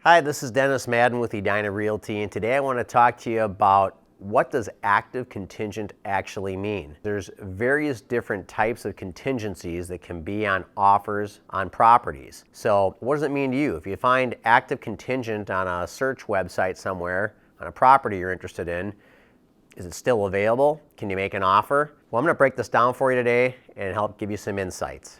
Hi, this is Dennis Madden with Edina Realty, and today I want to talk to you about what does active contingent actually mean. There's various different types of contingencies that can be on offers on properties. So what does it mean to you? If you find active contingent on a search website somewhere on a property you're interested in, is it still available? Can you make an offer? Well, I'm going to break this down for you today and help give you some insights.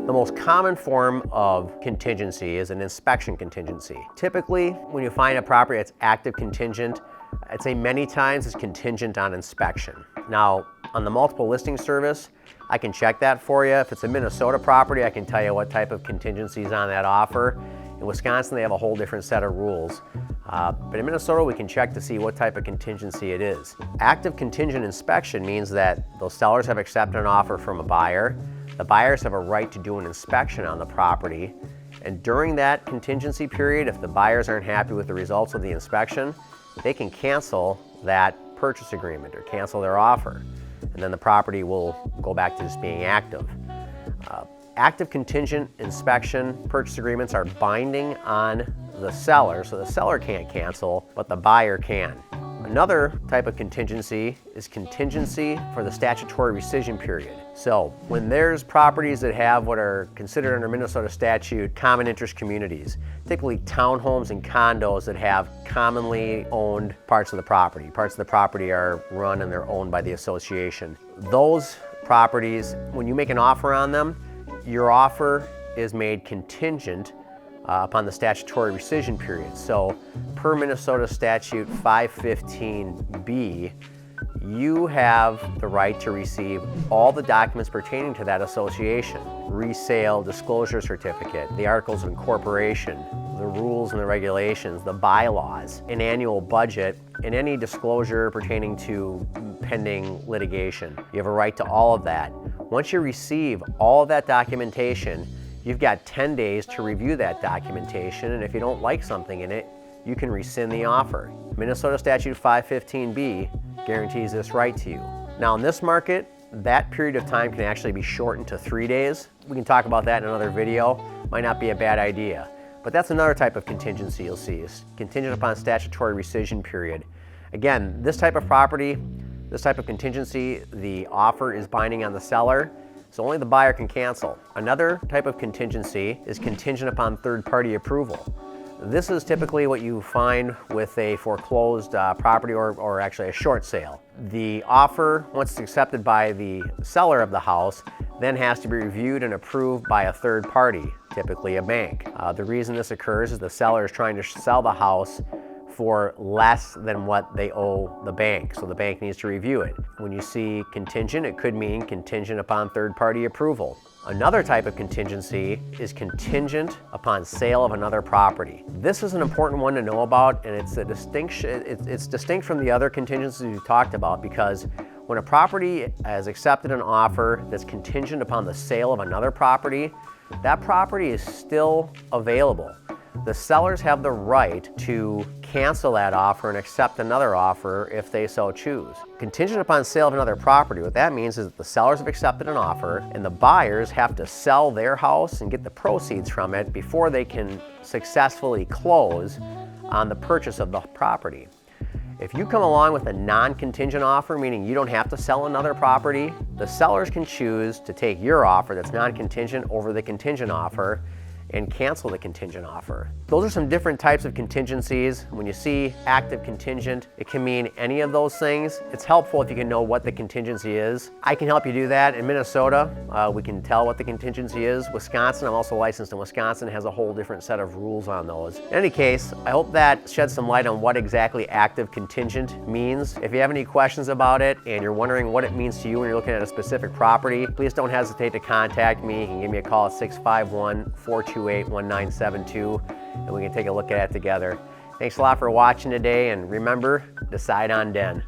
The most common form of contingency is an inspection contingency. Typically, when you find a property that's active contingent, I'd say many times it's contingent on inspection. Now, on the multiple listing service, I can check that for you. If it's a Minnesota property, I can tell you what type of contingency is on that offer. In Wisconsin, they have a whole different set of rules. But in Minnesota, we can check to see what type of contingency it is. Active contingent inspection means that those sellers have accepted an offer from a buyer. The buyers have a right to do an inspection on the property, and during that contingency period, if the buyers aren't happy with the results of the inspection, they can cancel that purchase agreement or cancel their offer, and then the property will go back to just being active. Active contingent inspection purchase agreements are binding on the seller, so the seller can't cancel, but the buyer can. Another type of contingency is contingency for the statutory rescission period. So when there's properties that have what are considered under Minnesota statute common interest communities, typically townhomes and condos that have commonly owned parts of the property. Parts of the property are run and they're owned by the association. Those properties, when you make an offer on them, your offer is made contingent upon the statutory rescission period. So per Minnesota statute 515B, you have the right to receive all the documents pertaining to that association: resale, disclosure certificate, the articles of incorporation, the rules and the regulations, the bylaws, an annual budget, and any disclosure pertaining to pending litigation. You have a right to all of that. Once you receive all of that documentation, you've got 10 days to review that documentation, and if you don't like something in it, you can rescind the offer. Minnesota statute 515B guarantees this right to you. Now in this market, that period of time can actually be shortened to 3 days. We can talk about that in another video. Might not be a bad idea. But that's another type of contingency you'll see, is contingent upon statutory rescission period. Again, this type of property, this type of contingency, the offer is binding on the seller, so only the buyer can cancel. Another type of contingency is contingent upon third-party approval. This is typically what you find with a foreclosed property or actually a short sale. The offer, once it's accepted by the seller of the house, then has to be reviewed and approved by a third party, typically a bank. The reason this occurs is the seller is trying to sell the house for less than what they owe the bank, so the bank needs to review it. When you see contingent, it could mean contingent upon third-party approval. Another type of contingency is contingent upon sale of another property. This is an important one to know about, and it's a distinction. It's distinct from the other contingencies we've talked about, because when a property has accepted an offer that's contingent upon the sale of another property, that property is still available. The sellers have the right to cancel that offer and accept another offer if they so choose. Contingent upon sale of another property, what that means is that the sellers have accepted an offer and the buyers have to sell their house and get the proceeds from it before they can successfully close on the purchase of the property. If you come along with a non-contingent offer, meaning you don't have to sell another property, the sellers can choose to take your offer that's non-contingent over the contingent offer and cancel the contingent offer. Those are some different types of contingencies. When you see active contingent, it can mean any of those things. It's helpful if you can know what the contingency is. I can help you do that. In Minnesota, we can tell what the contingency is. Wisconsin, I'm also licensed in Wisconsin, has a whole different set of rules on those. In any case, I hope that sheds some light on what exactly active contingent means. If you have any questions about it and you're wondering what it means to you when you're looking at a specific property, please don't hesitate to contact me. You can give me a call at 651-428-1972 and we can take a look at it together. Thanks a lot for watching today, and remember, decide on Den.